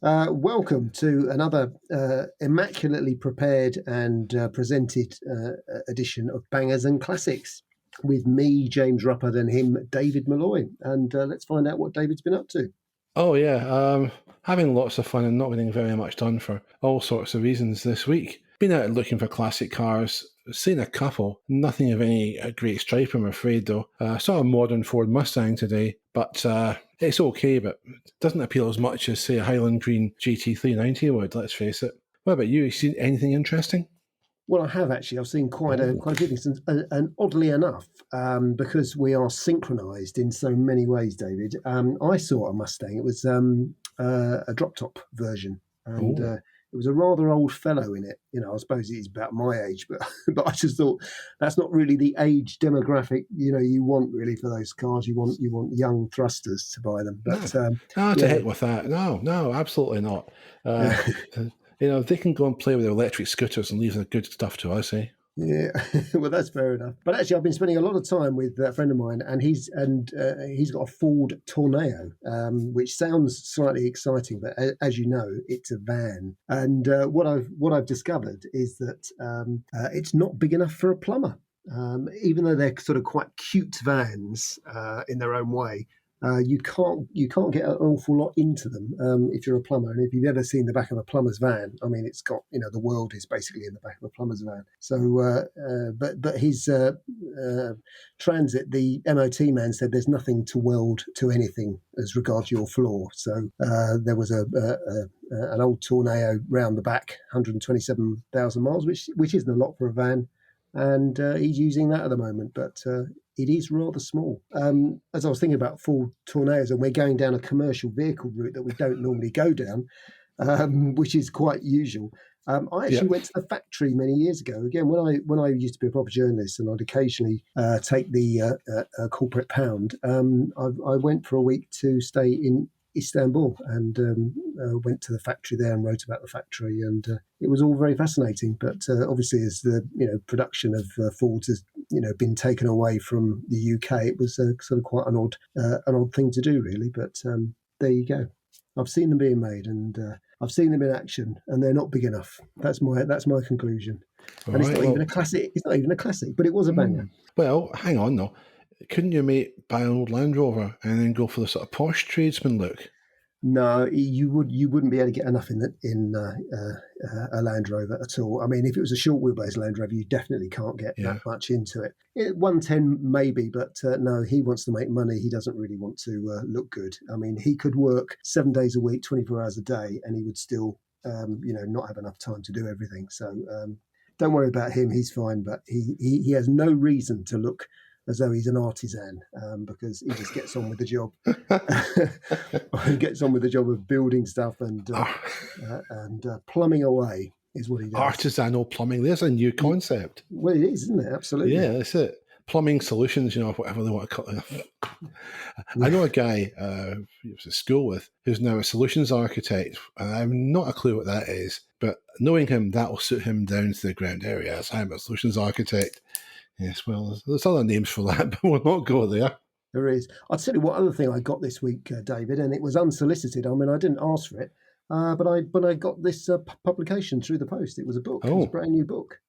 Welcome to another immaculately prepared and presented edition of Bangers and Classics with me, James Ruppert, and him, David Milloy. And let's find out what David's been up to. Oh yeah, having lots of fun and not getting very much done for all sorts of reasons this week. Been out looking for classic cars, seen a couple, nothing of any great stripe I'm afraid though. Saw a modern Ford Mustang today, but it's okay, but it doesn't appeal as much as say a Highland Green GT390 would, let's face it. What about you? You seen anything interesting? Well, I have actually. I've seen quite a few things, and oddly enough, because we are synchronised in so many ways, David. I saw a Mustang. It was a drop top version, and it was a rather old fellow in it. I suppose he's about my age, but but I just thought that's not really the age demographic you want really for those cars. You want young thrusters to buy them. But to heck with that. No, absolutely not. They can go and play with their electric scooters and leave the good stuff to us, eh? Yeah, well, that's fair enough. But actually, I've been spending a lot of time with a friend of mine, and he's got a Ford Tornado, which sounds slightly exciting, but as you know, it's a van. And what I've discovered is that it's not big enough for a plumber, even though they're sort of quite cute vans in their own way. You can't get an awful lot into them if you're a plumber. And if you've ever seen the back of a plumber's van, I mean, it's got the world is basically in the back of a plumber's van. So, but his Transit, the MOT man said there's nothing to weld to anything as regards your floor. So there was an old Tornado round the back, 127,000 miles, which isn't a lot for a van. And he's using that at the moment, but it is rather small. As I was thinking about Ford Tornadoes, and we're going down a commercial vehicle route that we don't normally go down, which is quite usual. I actually went to the factory many years ago. Again, when I used to be a proper journalist, and I'd occasionally take the corporate pound, I went for a week to stay in Istanbul and went to the factory there and wrote about the factory, and it was all very fascinating. But obviously, as the production of Fords has been taken away from the UK, it was sort of quite an odd thing to do, really. But there you go. I've seen them being made, and I've seen them in action, and they're not big enough. That's my conclusion. And it's not even a classic. It's not even a classic, but it was a banger. Well, hang on though. Couldn't you, mate, buy an old Land Rover and then go for the sort of posh tradesman look? No, you wouldn't be able to get enough in a Land Rover at all. I mean, if it was a short wheelbase Land Rover, you definitely can't get that much into it. 110 maybe, but no, he wants to make money. He doesn't really want to look good. I mean, he could work 7 days a week, 24 hours a day, and he would still, not have enough time to do everything. So don't worry about him. He's fine, but he has no reason to look as though he's an artisan, because he just gets on with the job. He gets on with the job of building stuff and plumbing away is what he does. Artisanal plumbing. There's a new concept. Well, it is, isn't it? Absolutely. Yeah, that's it. Plumbing solutions, whatever they want to call it. I know a guy he was at school with who's now a solutions architect, and I have not a clue what that is. But knowing him, that will suit him down to the ground area. As I'm a solutions architect. Yes, well, there's other names for that, but we'll not go there. There is. I'll tell you what other thing I got this week, David, and it was unsolicited. I mean, I didn't ask for it, but I got this publication through the post. It was a book. It was a brand new book.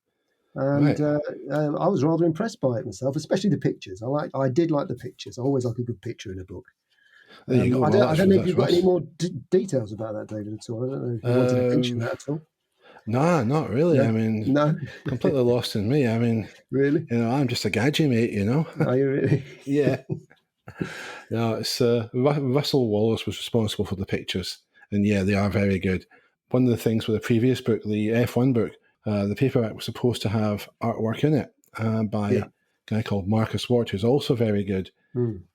And I was rather impressed by it myself, especially the pictures. I did like the pictures. I always like a good picture in a book. I don't know if you've got any more details about that, David, at all. I don't know if you wanted to mention that at all. No, not really. No? I mean, no, completely lost in me. I mean, really? I'm just a gadget, mate, Are you really? Yeah. No, it's Russell Wallace was responsible for the pictures, and yeah, they are very good. One of the things with the previous book, the F1 book, the paperback was supposed to have artwork in it by a guy called Marcus Ward, who's also very good.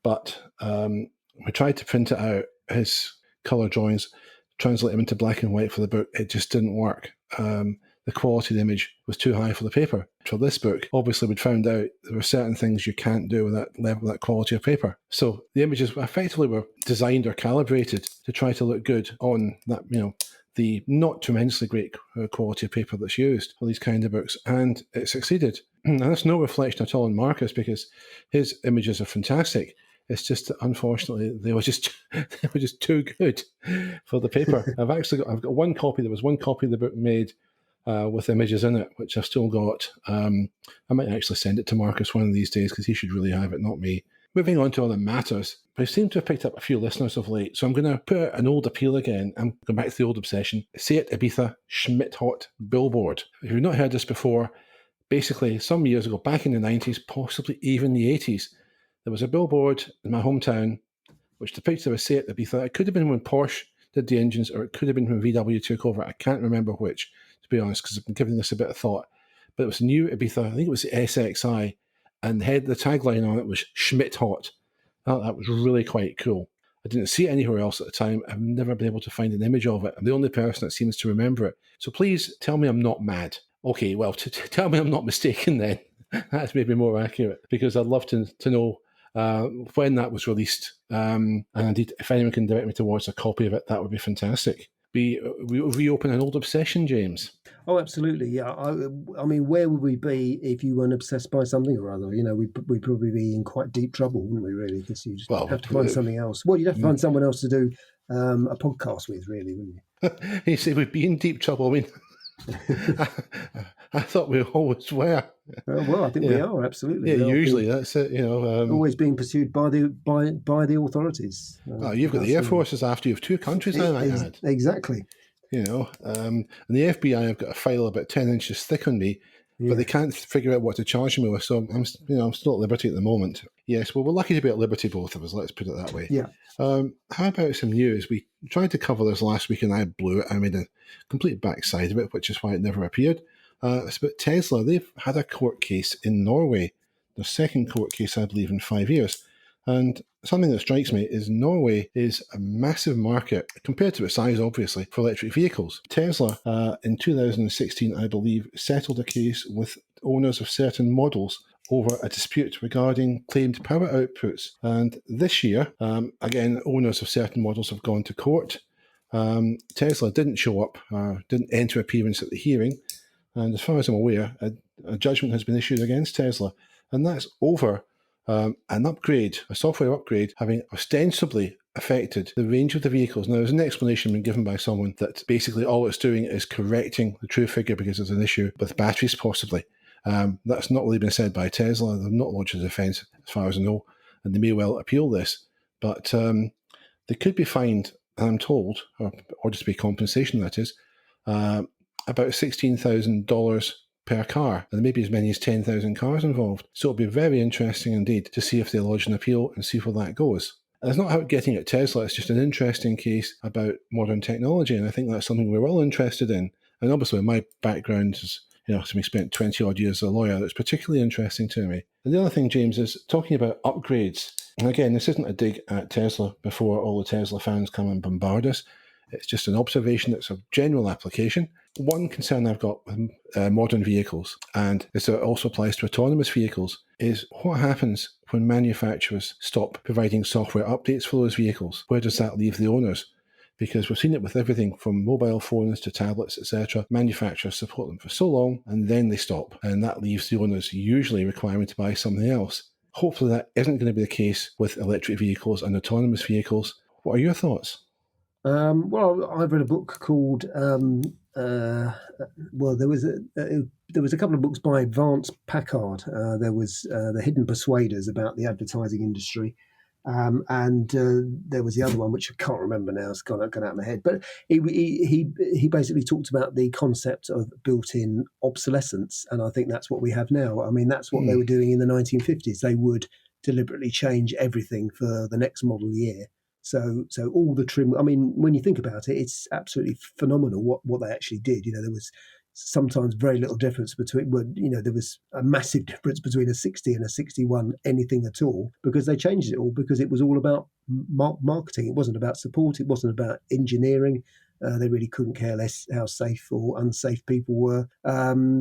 But we tried to print it out, his colour drawings, translate them into black and white for the book. It just didn't work. The quality of the image was too high for the paper. For this book, obviously we'd found out there were certain things you can't do with that level, that quality of paper. So the images effectively were designed or calibrated to try to look good on that, the not tremendously great quality of paper that's used for these kind of books. And it succeeded. And that's no reflection at all on Marcus, because his images are fantastic. It's just that unfortunately they were just too good for the paper. I've got one copy. There was one copy of the book made with images in it, which I've still got. I might actually send it to Marcus one of these days because he should really have it, not me. Moving on to other matters, I seem to have picked up a few listeners of late, so I'm going to put out an old appeal again. I'm going back to the old obsession. Seat Ibiza Schmidt-Hott billboard. If you've not heard this before, basically some years ago, back in the 90s, possibly even the 80s, there was a billboard in my hometown which depicted a Seat Ibiza. It could have been when Porsche did the engines, or it could have been when VW took over. I can't remember which, to be honest, because I've been giving this a bit of thought. But it was a new Ibiza. I think it was the SXI, and the tagline on it was Schmidt-Hott. I thought that was really quite cool. I didn't see it anywhere else at the time. I've never been able to find an image of it. I'm the only person that seems to remember it. So please tell me I'm not mad. Okay, well, tell me I'm not mistaken then. That's maybe more accurate, because I'd love to know when that was released. And indeed, if anyone can direct me towards a copy of it, that would be fantastic. We reopen an old obsession, James. Oh, absolutely. Yeah. I mean, where would we be if you weren't obsessed by something or other? We'd probably be in quite deep trouble, wouldn't we, really? Because you just have to find something else. Well, you'd have to find someone else to do a podcast with, really, wouldn't you? You say we'd be in deep trouble. I mean, I thought we always were. Well, I think we are, absolutely. Yeah, usually that's it. Always being pursued by the authorities. You've got the Air Forces after you. Have two countries now, I had. Exactly. And the FBI have got a file about 10 inches thick on me, but they can't figure out what to charge me with. So I'm still at liberty at the moment. Yes, well, we're lucky to be at liberty, both of us. Let's put it that way. Yeah. How about some news? We tried to cover this last week and I blew it. I made a complete backside of it, which is why it never appeared. It's about Tesla. They've had a court case in Norway, the second court case, I believe, in 5 years. And something that strikes me is Norway is a massive market, compared to its size, obviously, for electric vehicles. Tesla, in 2016, I believe, settled a case with owners of certain models over a dispute regarding claimed power outputs. And this year, again, owners of certain models have gone to court. Tesla didn't show up, didn't enter appearance at the hearing. And as far as I'm aware, a judgment has been issued against Tesla. And that's over an upgrade, a software upgrade, having ostensibly affected the range of the vehicles. Now, there's an explanation been given by someone that basically all it's doing is correcting the true figure because there's an issue with batteries, possibly. That's not really been said by Tesla. They've not lodged a defence, as far as I know, and they may well appeal this. But they could be fined, I'm told, or just be compensation, that is, about $16,000 per car, and maybe as many as 10,000 cars involved. So it'll be very interesting indeed to see if they lodge an appeal and see where that goes. And it's not about getting at Tesla, it's just an interesting case about modern technology, and I think that's something we're all interested in. And obviously my background is, having spent 20 odd years as a lawyer, it's particularly interesting to me. And the other thing, James, is talking about upgrades. And again, this isn't a dig at Tesla before all the Tesla fans come and bombard us. It's just an observation that's of general application. One concern I've got with modern vehicles, and this also applies to autonomous vehicles, is what happens when manufacturers stop providing software updates for those vehicles? Where does that leave the owners? Because we've seen it with everything from mobile phones to tablets, etc. Manufacturers support them for so long, and then they stop. And that leaves the owners usually requiring to buy something else. Hopefully that isn't going to be the case with electric vehicles and autonomous vehicles. What are your thoughts? Well, I've read a book called there was a couple of books by Vance Packard. There was The Hidden Persuaders about the advertising industry, and there was the other one which I can't remember now. It's gone out of my head. But he basically talked about the concept of built-in obsolescence, and I think that's what we have now. I mean, that's what they were doing in the 1950s. They would deliberately change everything for the next model year. So all the trim, I mean, when you think about it, it's absolutely phenomenal what they actually did. There was sometimes very little difference between, there was a massive difference between a 60 and a 61, anything at all, because they changed it all because it was all about marketing. It wasn't about support. It wasn't about engineering. They really couldn't care less how safe or unsafe people were.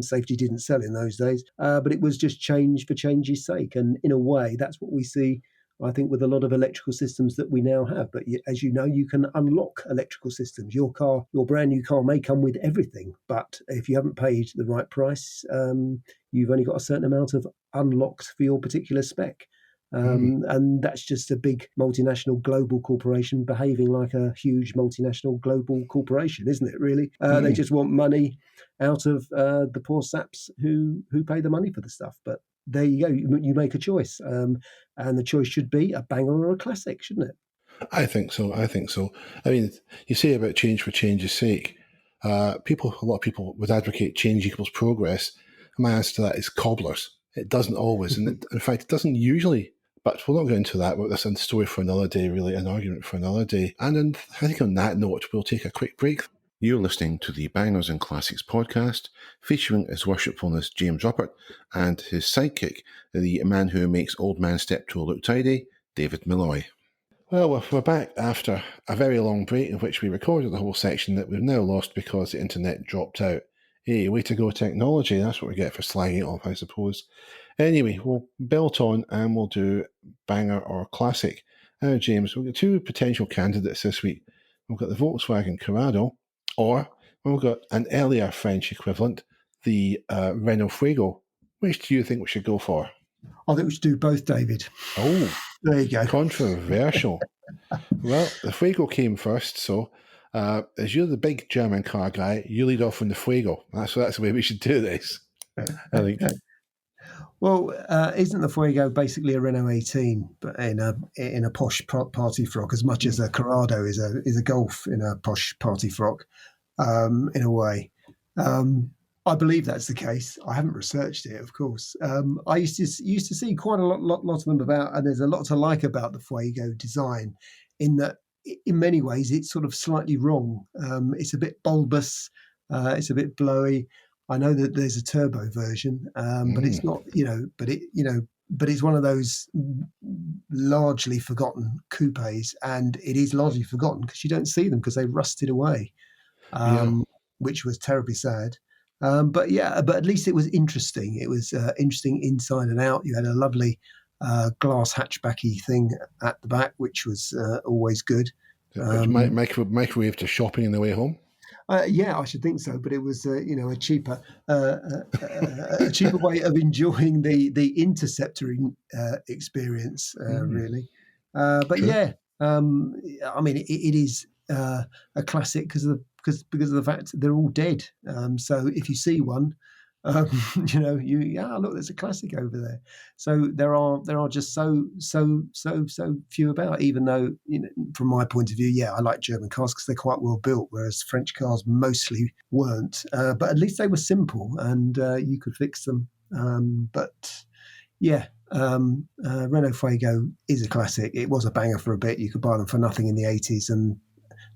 Safety didn't sell in those days, but it was just change for change's sake. And in a way, that's what we see, I think, with a lot of electrical systems that we now have. But as you know, you can unlock electrical systems. Your brand new car may come with everything, but if you haven't paid the right price, you've only got a certain amount of unlocked for your particular spec. And that's just a big multinational global corporation behaving like a huge multinational global corporation, isn't it, really? They just want money out of the poor saps who pay the money for the stuff. But there you go. You make a choice. And the choice should be a banger or a classic, shouldn't it? I think so. I mean, you say about change for change's sake. A lot of people would advocate change equals progress. And my answer to that is cobblers. It doesn't always. And in fact, it doesn't usually. But we'll not go into that. That's a story for another day, really, an argument for another day. And I think on that note, we'll take a quick break. You're listening to the Bangers and Classics podcast, featuring His Worshipfulness James Ruppert and his sidekick, the man who makes Old Man Steptoe look tidy, David Milloy. Well, we're back after a very long break in which we recorded the whole section that we've now lost because the internet dropped out. Hey, way to go, technology. That's what we get for slagging it off, I suppose. Anyway, we'll belt on and we'll do banger or classic. Now, James, we've got two potential candidates this week. We've got the Volkswagen Corrado, or we've got an earlier French equivalent, the Renault Fuego. Which do you think we should go for? I think we should do both, David. Oh, there you go. Controversial. Well, the Fuego came first, so as you're the big German car guy, you lead off on the Fuego. That's the way we should do this, I think. Well, isn't the Fuego basically a Renault 18, but in a posh party frock, as much as a Corrado is a Golf in a posh party frock, in a way? I believe that's the case. I haven't researched it, of course. I used to see quite a lot of them about, and there's a lot to like about the Fuego design, in that in many ways it's sort of slightly wrong. It's a bit bulbous, it's a bit blowy. I know that there's a turbo version, but it's not, but it's one of those largely forgotten coupes, and it is largely forgotten because you don't see them because they rusted away, which was terribly sad. But at least it was interesting. It was interesting inside and out. You had a lovely glass hatchbacky thing at the back, which was always good. Microwave to shopping on the way home. Yeah, I should think so. But it was, a cheaper way of enjoying the interceptoring experience, really. But True. Yeah, I mean, it is a classic because of the fact they're all dead. So if you see one, look, there's a classic over there. So there are just so few about. Even though, from my point of view, I like German cars because they're quite well built, whereas French cars mostly weren't. But at least they were simple and you could fix them. Renault Fuego is a classic. It was a banger for a bit. You could buy them for nothing in the 80s, and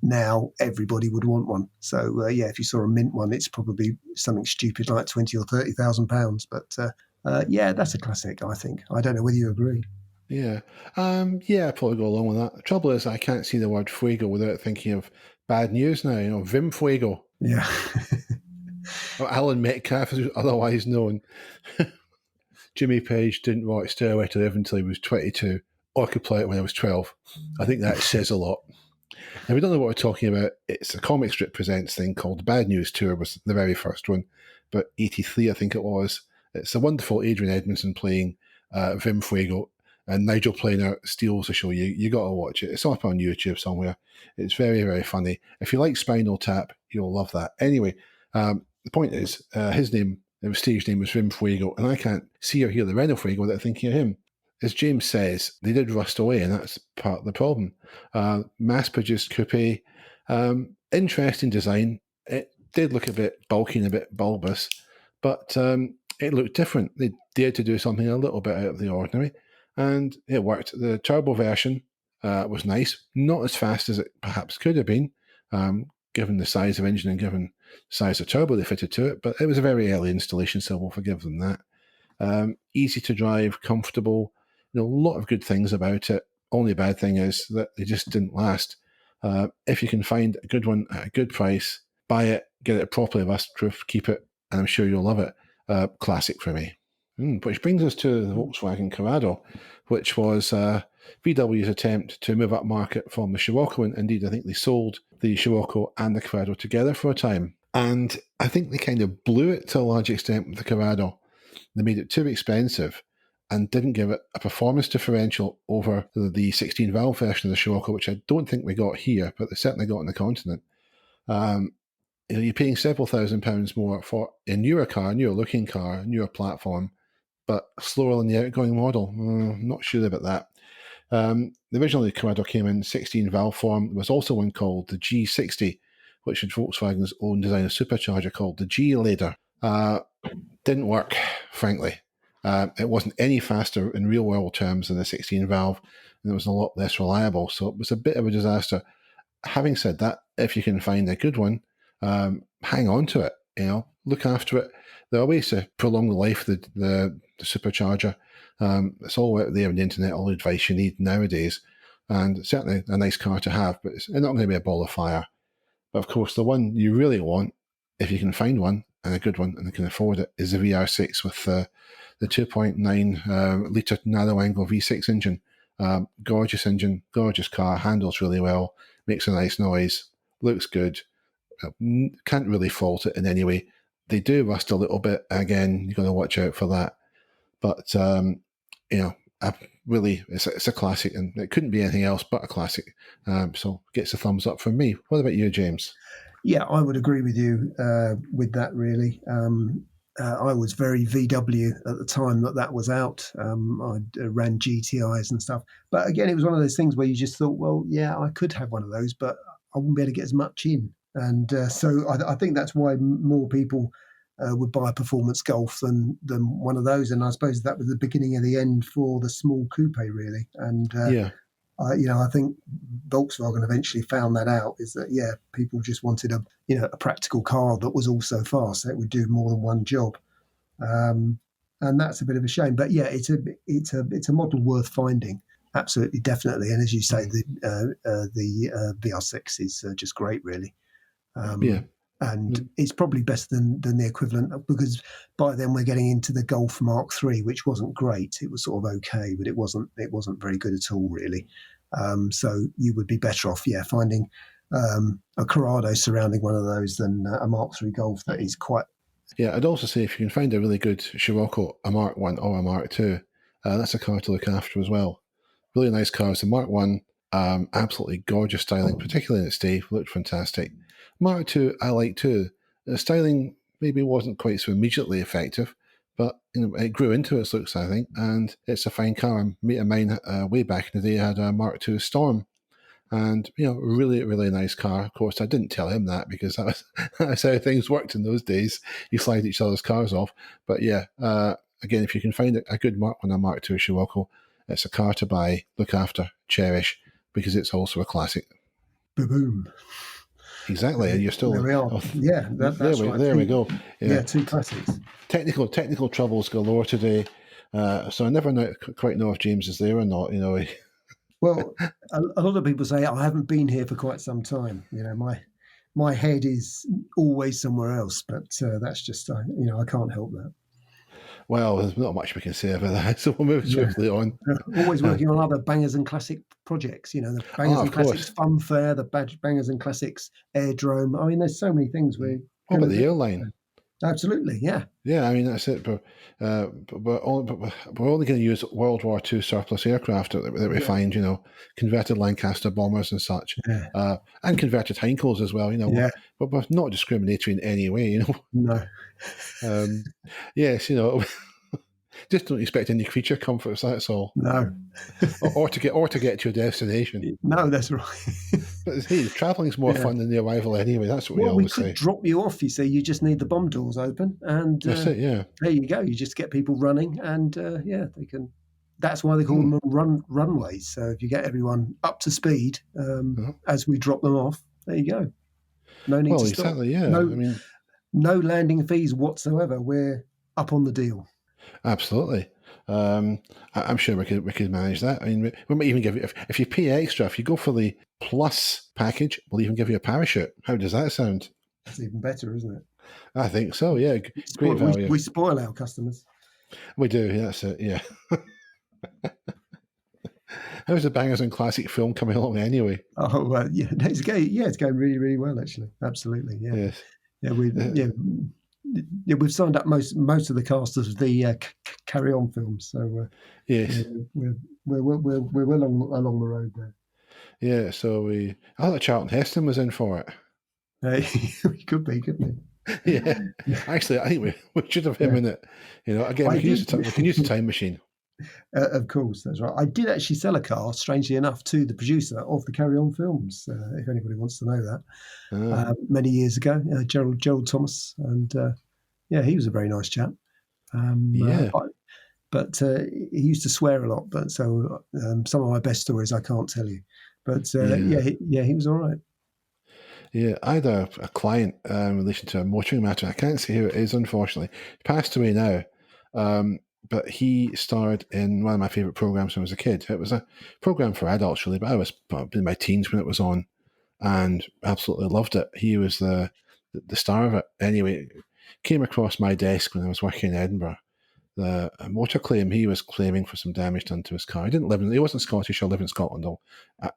now everybody would want one. So if you saw a mint one, it's probably something stupid like £20,000 or £30,000. But that's a classic, I think. I don't know whether you agree. Yeah, I'd probably go along with that. The trouble is, I can't see the word Fuego without thinking of bad news now. Vim Fuego. Yeah. Or Alan Metcalf, as otherwise known. Jimmy Page didn't write Stairway to Heaven until he was 22, or could play it when I was 12. I think that says a lot. Now, we don't know what we're talking about. It's a comic strip presents thing called The Bad News Tour, was the very first one, but 83, I think it was. It's a wonderful Adrian Edmondson playing Vim Fuego, and Nigel Planer steals the show. You got to watch it. It's up on YouTube somewhere. It's very, very funny. If you like Spinal Tap, you'll love that. Anyway, the point is, his stage name was Vim Fuego, and I can't see or hear the Renault Fuego without thinking of him. As James says, they did rust away, and that's part of the problem. Mass-produced coupe, interesting design. It did look a bit bulky and a bit bulbous, but it looked different. They dared to do something a little bit out of the ordinary, and it worked. The turbo version was nice, not as fast as it perhaps could have been, given the size of engine and given the size of turbo they fitted to it, but it was a very early installation, so we'll forgive them that. Easy to drive, comfortable. A lot of good things about it. Only bad thing is that they just didn't last. If you can find a good one at a good price, buy it, get it properly rust-proof, keep it, and I'm sure you'll love it. Classic for me. Which brings us to the Volkswagen Corrado, which was VW's attempt to move up market from the Scirocco, and indeed I think they sold the Scirocco and the Corrado together for a time. And I think they kind of blew it to a large extent with the Corrado. They made it too expensive, and didn't give it a performance differential over the 16 valve version of the Scirocco, which I don't think we got here, but they certainly got on the continent. You're paying several £1,000s more for a newer car, a newer looking car, a newer platform, but slower than the outgoing model. Not sure about that. Originally, the Corrado came in 16 valve form. There was also one called the G60, which had Volkswagen's own design of supercharger called the G-Lader. Didn't work, frankly. It wasn't any faster in real world terms than the 16 valve, and it was a lot less reliable. So it was a bit of a disaster. Having said that, if you can find a good one, hang on to it. Look after it. There are ways to prolong the life of the supercharger. It's all out there on the internet, all the advice you need nowadays, and certainly a nice car to have, but it's not going to be a ball of fire. But of course, the one you really want, if you can find one, and a good one, and you can afford it, is the VR6 with the 2.9 litre narrow angle V6 engine. Gorgeous engine, gorgeous car, handles really well, makes a nice noise, looks good. Can't really fault it in any way. They do rust a little bit. Again, you've got to watch out for that. But, really, it's a classic, and it couldn't be anything else but a classic. So gets a thumbs up from me. What about you, James? Yeah, I would agree with you with that, really. I was very VW at the time that was out. I ran GTIs and stuff. But again, it was one of those things where you just thought, well, yeah, I could have one of those, but I wouldn't be able to get as much in. And so I think that's why more people would buy a performance Golf than one of those. And I suppose that was the beginning of the end for the small coupe, really. And I think Volkswagen eventually found that out, is that, people just wanted a practical car that was also fast, that would do more than one job. And that's a bit of a shame. But yeah, it's a model worth finding. Absolutely, definitely. And as you say, the VR6 is just great, really. And it's probably better than the equivalent, because by then we're getting into the Golf Mark III, which wasn't great. It was sort of okay, but it wasn't very good at all, really. So you would be better off, finding a Corrado surrounding one of those than a Mark III Golf that is quite. Yeah, I'd also say if you can find a really good Scirocco, a Mark 1 or a Mark II, that's a car to look after as well. Really nice cars. The Mark 1, absolutely gorgeous styling, particularly in its day, looked fantastic. Mark II, I like too. The styling maybe wasn't quite so immediately effective, but it grew into its looks, I think, and it's a fine car. A mate of mine way back in the day had a Mark II Storm, and really, really nice car. Of course, I didn't tell him that, because that's how things worked in those days. You slide each other's cars off. But yeah, again, if you can find a good Mark 1 or Mark II Scirocco, it's a car to buy, look after, cherish, because it's also a classic. Boom. Exactly, and you're still. There we are. That's right. There we go. Yeah, two classics. Technical troubles galore today. So I never quite know if James is there or not. Well, a lot of people say I haven't been here for quite some time. My head is always somewhere else, but that's just I can't help that. Well, there's not much we can say about that, so we'll move swiftly on. Always working on other Bangers and Classic projects, the Bangers and Classics Fun Fair, the Bangers and Classics Airdrome. I mean, there's so many things we're... What about the airline? Absolutely, yeah. Yeah, I mean, that's it. But we're only going to use World War II surplus aircraft that we find, converted Lancaster bombers and such, and converted Heinkels as well, But we're not discriminatory in any way, No. Yes, just don't expect any creature comforts, that's all. No. or to get to your destination. No, that's right. But hey, travelling's more fun than the arrival anyway. That's what we always say. We could drop you off, you see. You just need the bomb doors open, and that's it. Yeah, there you go. You just get people running, and they can. That's why they call them runways. So if you get everyone up to speed as we drop them off, there you go. No need to stop. Exactly. Yeah. No landing fees whatsoever. We're up on the deal. Absolutely. I'm sure we could manage that. I mean, we might even give you, if you pay extra, if you go for the plus package, we'll even give you a parachute. How does that sound? That's even better, isn't it? I think so, yeah. Great value. We spoil our customers. We do, that's it, yeah. How's the Bangers and Classic film coming along anyway? Oh, it's going really, really well, actually. Absolutely, yeah. Yes. Yeah, yeah, we've signed up most of the cast of the Carry On films, so Yes. we're well along the road there. Yeah, so I thought Charlton Heston was in for it. We could be, couldn't Yeah. we? Actually, I think we should have him Yeah. in it. Again, I we did. can use the time machine. Of course, that's right. I did actually sell a car, strangely enough, to the producer of the Carry On films, if anybody wants to know that. Ah, Many years ago, Gerald Thomas, and yeah, he was a very nice chap. yeah, But he used to swear a lot. But so some of my best stories I can't tell you. But yeah. he was all right. Yeah, I had a client in relation to a motoring matter. I can't say who it is, unfortunately. He passed away now. But he starred in one of my favourite programmes when I was a kid. It was a programme for adults, really, but I was in my teens when it was on and absolutely loved it. He was the star of it. Anyway, came across my desk when I was working in Edinburgh. The motor claim he was claiming for some damage done to his car. He wasn't Scottish or lived in Scotland, I'll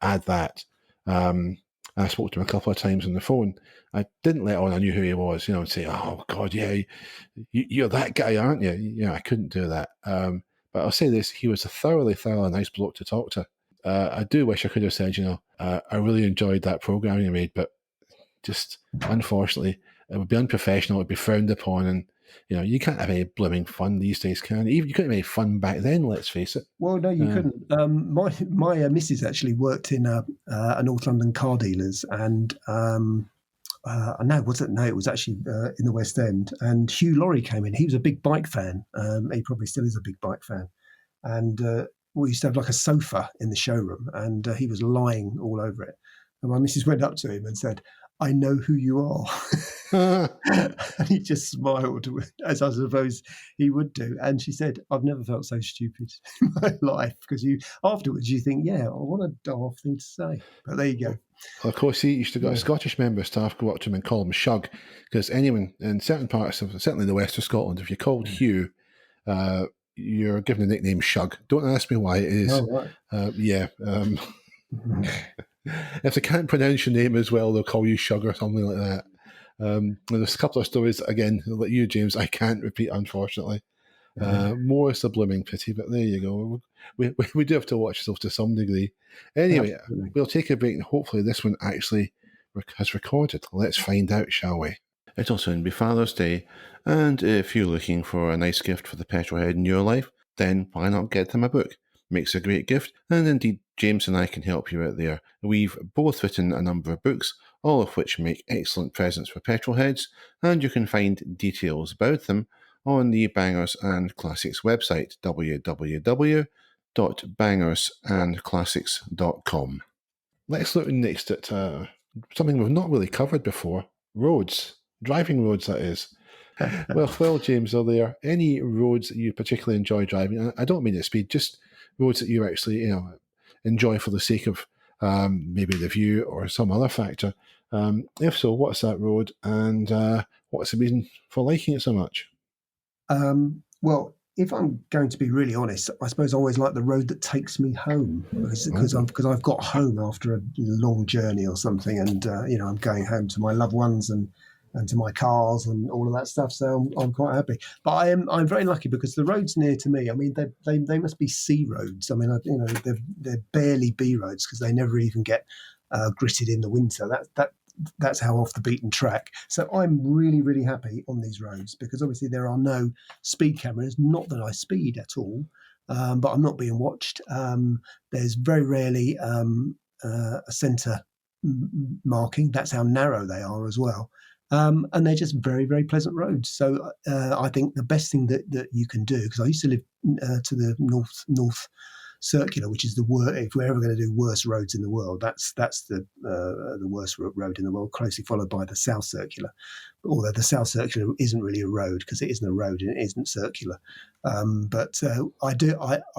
add that. And I spoke to him a couple of times on the phone. I didn't let on I knew who he was, and say, oh, God, yeah, you're that guy, aren't you? Yeah, I couldn't do that. But I'll say this, he was a thoroughly nice bloke to talk to. I do wish I could have said, I really enjoyed that programme you made, but just, unfortunately, it would be unprofessional, it would be frowned upon, and you can't have any blooming fun these days, can you? Even you couldn't have any fun back then, let's face it. Well, no, you couldn't. My missus actually worked in a North London car dealers, and no, was it? No, it was actually in the West End. And Hugh Laurie came in. He was a big bike fan. He probably still is a big bike fan. And we used to have like a sofa in the showroom, and he was lying all over it. And my missus went up to him and said, "I know who you are." And he just smiled, as I suppose he would do. And she said, "I've never felt so stupid in my life," because afterwards you think, yeah, what a daft thing to say. But there you go. Well, of course, he used to got a Scottish member of staff go up to him and call him Shug, because anyone in certain parts of, certainly the west of Scotland, if you're called Hugh, you're given the nickname Shug. Don't ask me why it is. Oh, right. If they can't pronounce your name as well, they'll call you Shug or something like that. And there's a couple of stories, again, like you, James, I can't repeat, unfortunately. More is a blooming pity, but there you go. We do have to watch ourselves to some degree. Anyway, Absolutely. we'll take a break, and hopefully this one actually has recorded. Let's find out, shall we? It'll soon be Father's Day, and if you're looking for a nice gift for the petrolhead in your life, then why not get them a book? Makes a great gift, and indeed James and I can help you out there. We've both written a number of books, all of which make excellent presents for petrolheads, and you can find details about them on the Bangers and Classics website, www.bangersandclassics.com. Let's look next at something we've not really covered before, roads. Driving roads, that is. Well, James, are there any roads that you particularly enjoy driving? I don't mean at speed, just roads that you actually enjoy for the sake of maybe the view or some other factor. If so, what's that road, and what's the reason for liking it so much? Well, if I'm going to be really honest, I suppose I always like the road that takes me home, because I've got home after a long journey or something, and I'm going home to my loved ones and to my cars and all of that stuff. So I'm quite happy. But I'm very lucky because the roads near to me, I mean, they must be C roads. I mean, they're barely B roads because they never even get gritted in the winter. That's how off the beaten track. So I'm really, really happy on these roads because obviously there are no speed cameras. Not that I speed at all, but I'm not being watched. There's very rarely a centre marking. That's how narrow they are as well. And they're just very, very pleasant roads. So I think the best thing that you can do, because I used to live to the north circular, which is if we're ever going to do worst roads in the world, that's the worst road in the world, closely followed by the south circular. Although the south circular isn't really a road because it isn't a road and it isn't circular. But I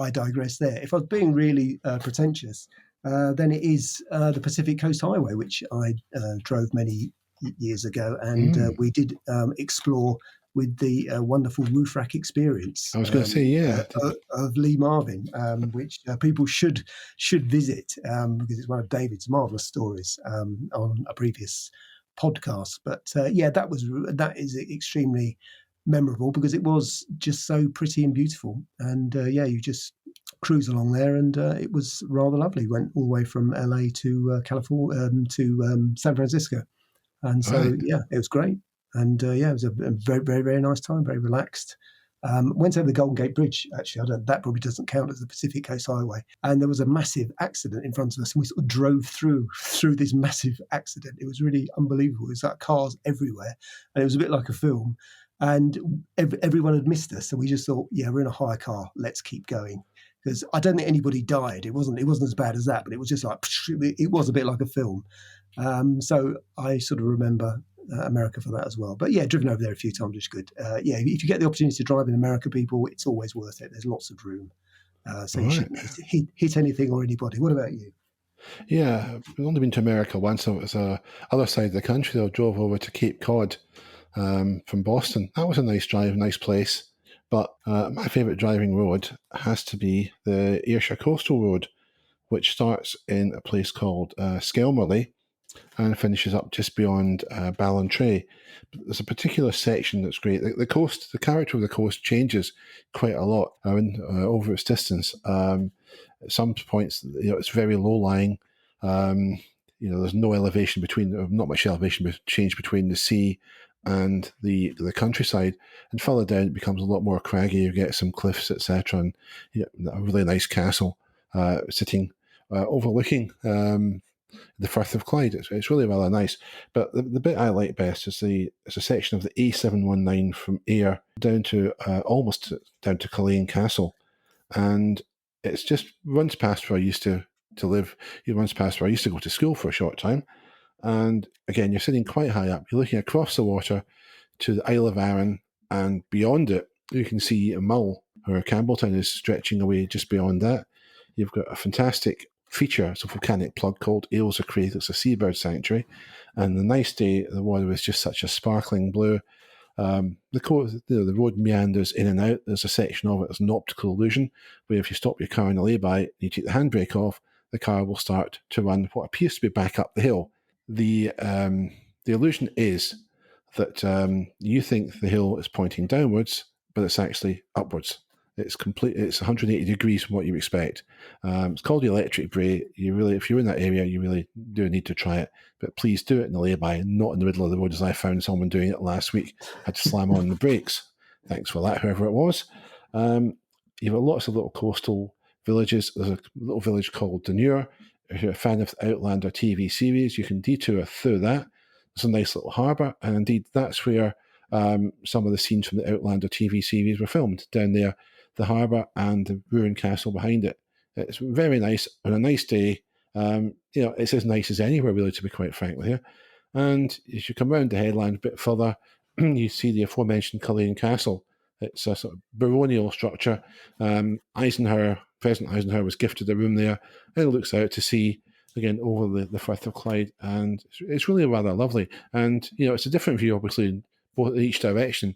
digress there. If I was being really pretentious, then it is the Pacific Coast Highway, which I drove many years ago, and we did explore with the wonderful roof rack experience. I was going to say, yeah, of Lee Marvin, which people should visit because it's one of David's marvelous stories on a previous podcasts. But that is extremely memorable because it was just so pretty and beautiful. And you just cruise along there, and it was rather lovely. Went all the way from LA to California to San Francisco, and so Right. it was great. And it was a very, very, very nice time, very relaxed. Went over the Golden Gate Bridge, actually. That probably doesn't count as the Pacific Coast Highway. And there was a massive accident in front of us, and we sort of drove through this massive accident. It was really unbelievable. It was like cars everywhere, and it was a bit like a film. And everyone had missed us, and we just thought, we're in a hire car, let's keep going. Because I don't think anybody died. It wasn't as bad as that, but it was just like, it was a bit like a film. So I sort of remember America for that as well. But driven over there a few times, which is good. If you get the opportunity to drive in America, people, it's always worth it. There's lots of room. So you shouldn't hit anything or anybody. What about you? Yeah, I've only been to America once. It was the other side of the country. I drove over to Cape Cod from Boston. That was a nice drive, nice place. But my favourite driving road has to be the Ayrshire Coastal Road, which starts in a place called Skelmerley and finishes up just beyond Ballantrae. There's a particular section that's great. The character of the coast changes quite a lot over its distance. At some points, it's very low-lying. There's no elevation not much elevation change between the sea and the countryside, and further down it becomes a lot more craggy. You get some cliffs, etc., and a really nice castle sitting overlooking the Firth of Clyde. It's really rather nice. But the bit I like best is a section of the A719 from Ayr down to almost down to Culzean Castle, and it's just runs past where I used to live. It runs past where I used to go to school for a short time. And again, you're sitting quite high up. You're looking across the water to the Isle of Arran, and beyond it, you can see Mull, or Campbelltown is stretching away just beyond that. You've got a fantastic feature, it's a volcanic plug called Ailsa Craig. It's a seabird sanctuary. And the nice day, the water was just such a sparkling blue. The road meanders in and out. There's a section of it that's an optical illusion, where if you stop your car in a lay-by and you take the handbrake off, the car will start to run what appears to be back up the hill. The illusion is that you think the hill is pointing downwards, but it's actually upwards. It's 180 degrees from what you expect. It's called the electric bray. If you're in that area, you really do need to try it. But please do it in the lay-by, not in the middle of the road, as I found someone doing it last week. Had to slam on the brakes. Thanks for that, whoever it was. You've got lots of little coastal villages. There's a little village called Dunure. If you're a fan of the Outlander TV series, you can detour through that. There's a nice little harbour, and indeed that's where some of the scenes from the Outlander TV series were filmed, down there, the harbour and the ruined castle behind it. It's very nice. On a nice day, it's as nice as anywhere, really, to be quite frank with you. And as you come round the headland a bit further, you see the aforementioned Culzean Castle. It's a sort of baronial structure. President Eisenhower was gifted a room there, and it looks out to sea again over the Firth of Clyde, and it's really rather lovely. And it's a different view, obviously, in each direction.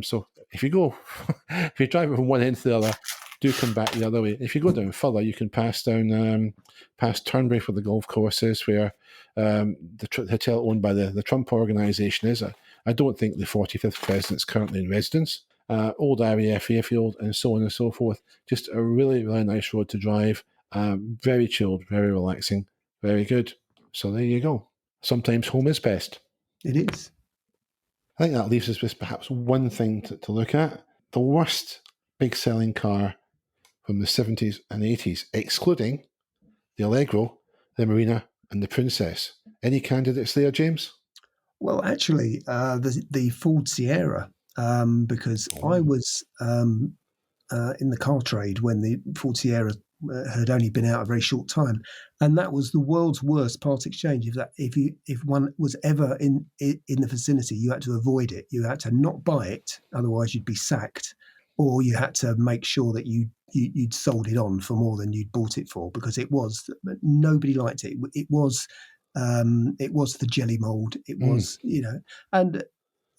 So if you drive it from one end to the other, do come back the other way. If you go down further, you can pass down past Turnberry, where the golf course is, where the hotel owned by the Trump organisation is. I don't think the 45th president's currently in residence. Old RAF airfield, and so on and so forth. Just a really, really nice road to drive. Very chilled, very relaxing, very good. So there you go. Sometimes home is best. It is. I think that leaves us with perhaps one thing to look at. The worst big selling car from the 70s and 80s, excluding the Allegro, the Marina, and the Princess. Any candidates there, James? Well, actually, the Ford Sierra, because I was in the car trade when the Ford Sierra had only been out a very short time, and that was the world's worst part exchange. If one was ever in the vicinity, you had to avoid it. You had to not buy it, otherwise you'd be sacked, or you had to make sure that you'd sold it on for more than you'd bought it for, because nobody liked it. It was the Jelly Mould. It was and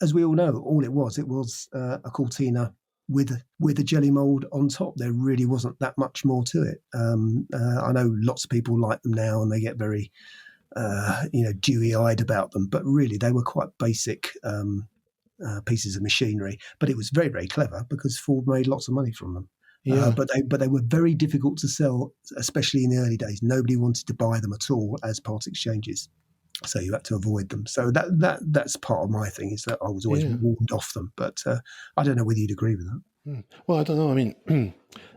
as we all know, all it was a Cortina with a Jelly Mould on top. There really wasn't that much more to it. I know lots of people like them now, and they get very dewy-eyed about them, but really they were quite basic pieces of machinery. But it was very, very clever because Ford made lots of money from them. Yeah. But they were very difficult to sell, especially in the early days. Nobody wanted to buy them at all as part exchanges, so you had to avoid them. So that's part of my thing, is that I was always warned off them. But I don't know whether you'd agree with that. Well, I don't know. I mean,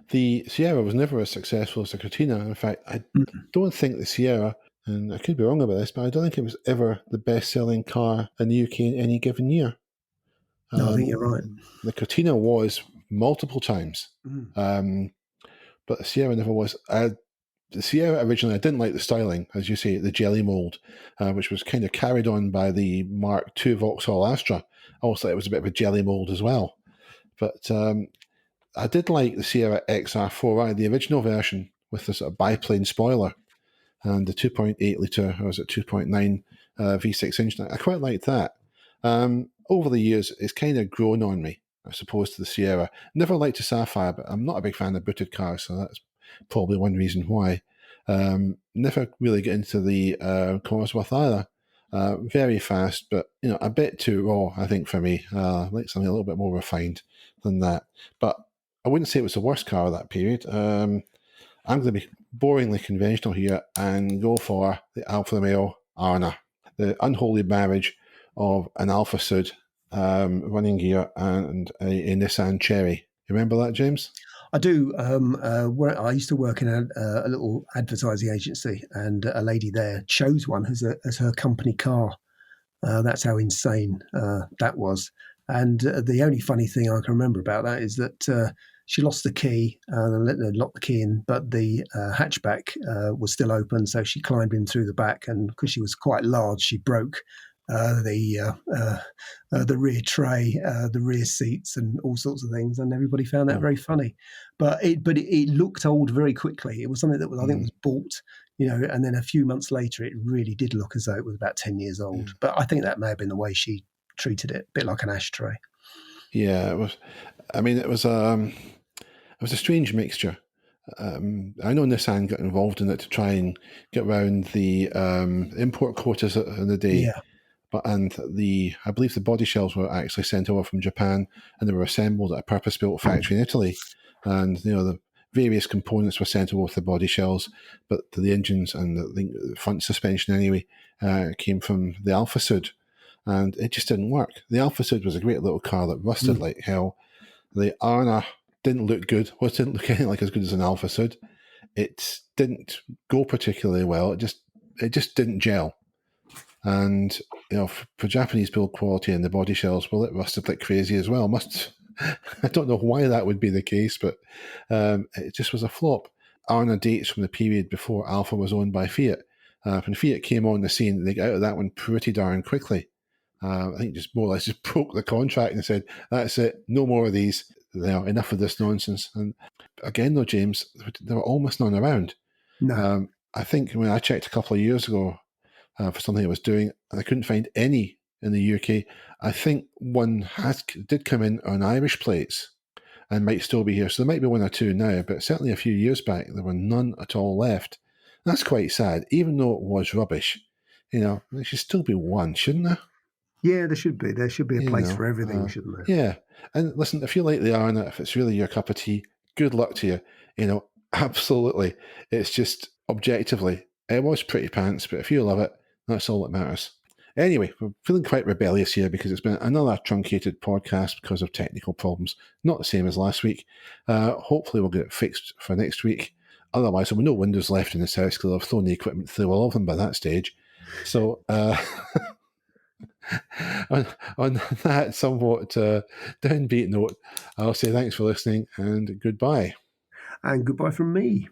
the Sierra was never as successful as the Cortina. In fact, I don't think the Sierra, and I could be wrong about this, but I don't think it was ever the best-selling car in the UK in any given year. No, I think you're right. The Cortina was multiple times, but the Sierra never was. The Sierra originally, I didn't like the styling, as you say, the Jelly Mould, which was kind of carried on by the Mark II Vauxhall Astra. I always thought it was a bit of a Jelly Mould as well. But I did like the Sierra XR4i, the original version, with the sort of biplane spoiler and the 2.8 litre, or was it 2.9 V6 engine. I quite liked that. Over the years, it's kind of grown on me, as opposed to the Sierra. Never liked a Sapphire, but I'm not a big fan of booted cars, so that's probably one reason why. Never really get into the Cosworth either. Very fast, but a bit too raw, I think, for me. I like something a little bit more refined than that. But I wouldn't say it was the worst car of that period. I'm going to be boringly conventional here and go for the Alfa Romeo Arna, the unholy marriage of an Alfa Sud running gear and a Nissan Cherry. You remember that, James? I do. Where I used to work in a little advertising agency, and a lady there chose one as her company car. That's how insane that was. And the only funny thing I can remember about that is that she lost the key, locked the key in, but the hatchback was still open, so she climbed in through the back, and because she was quite large, she broke the rear tray, the rear seats, and all sorts of things, and everybody found that very funny. But it looked old very quickly. It was something that I think was bought, and then a few months later, it really did look as though it was about 10 years old. But I think that may have been the way she treated it, a bit like an ashtray. Yeah, it was. I mean, it was a strange mixture. I know Nissan got involved in it to try and get around the import quotas in the day. Yeah. I believe the body shells were actually sent over from Japan, and they were assembled at a purpose-built factory in Italy. And the various components were sent over with the body shells, but the engines and the front suspension anyway came from the Alfa Sud, and it just didn't work. The Alfa Sud was a great little car that rusted like hell. The Arna didn't look good. Well, it didn't look anything like as good as an Alfa Sud. It didn't go particularly well. It just didn't gel. And for Japanese build quality and the body shells, well, it rusted like crazy as well. I don't know why that would be the case, but it just was a flop. Arna dates from the period before Alfa was owned by Fiat. When Fiat came on the scene, they got out of that one pretty darn quickly. I think just more or less just broke the contract and said, "That's it, no more of these. Enough of this nonsense." And again, though, James, there were almost none around. No. I think when I checked a couple of years ago for something I was doing, and I couldn't find any in the UK. I think one did come in on Irish plates and might still be here. So there might be one or two now, but certainly a few years back, there were none at all left. That's quite sad, even though it was rubbish. There should still be one, shouldn't there? Yeah, there should be. There should be a place for everything, shouldn't there? Yeah. And listen, if you like the Arna, if it's really your cup of tea, good luck to you. Absolutely. It's just objectively, it was pretty pants, but if you love it, that's all that matters. Anyway, we're feeling quite rebellious here because it's been another truncated podcast because of technical problems. Not the same as last week. Hopefully we'll get it fixed for next week. Otherwise, there were no windows left in this house because I've thrown the equipment through all of them by that stage. So, on that somewhat downbeat note, I'll say thanks for listening and goodbye. And goodbye from me.